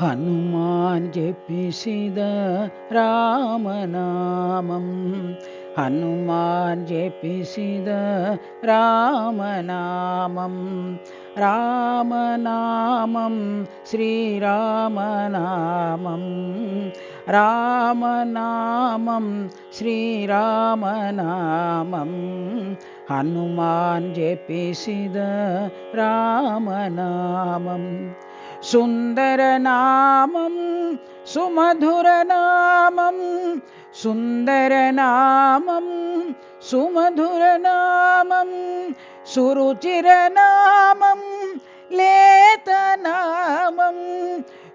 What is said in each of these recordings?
హనుమాన్ జపిసిద రామనామం హనుమాన్ జపిసిద రామనామం రామనామం శ్రీరామనామం రామనామం శ్రీరామనామం హనుమాన్ జపిసిద రామనామం సుందరనామం సుమధురనామం సుందరనామం సుమధురనామం సురుచిరనామం లేతనామం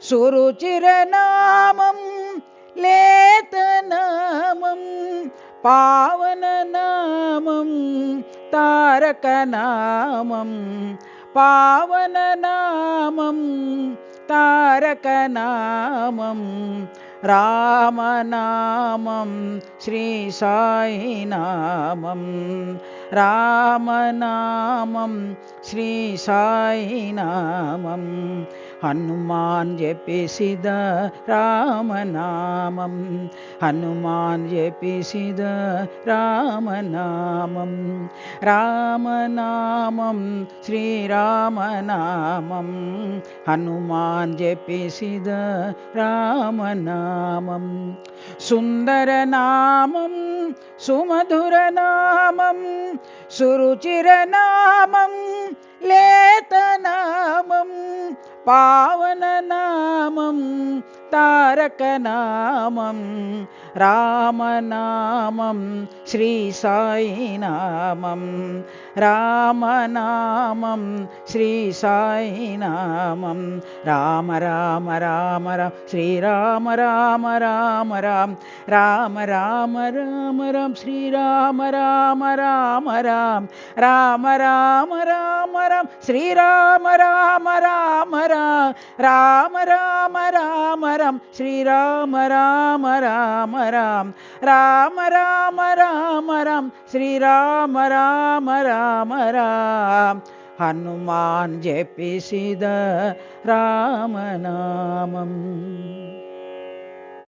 సురుచిరనామం లేతనామం పావననామం తారకనామం పావననామం తారకనామం రామనామం శ్రీ సాయినామం రామనామం శ్రీ సాయినామం హనుమాన్ జపిసిద రామనామం హనుమాన్ జపిసిద రామనామం రామనామం శ్రీరామనామం హనుమాన్ జపిసిద రామనామం సుందరనామం సుమధురనామం సురుచిరనామం లేతనామం పావననామం తారకనామం రామనామం శ్రీ సాయినామం రామనామం శ్రీ సాయినామం రామ రామ రామ రామ శ్రీరామ రామ రామ రామ రామ రామ రామ రామ శ్రీరామ రామ రామ రామ రామ రామ రామ రామ శ్రీరామ రామ రామ రామ రామ రామ రామ రామ శ్రీరామ రామ రామ రామ రామ రామ రామ రామ శ్రీరామ రామ రామ రామ హనుమాన్ జపిసిద రామనామం.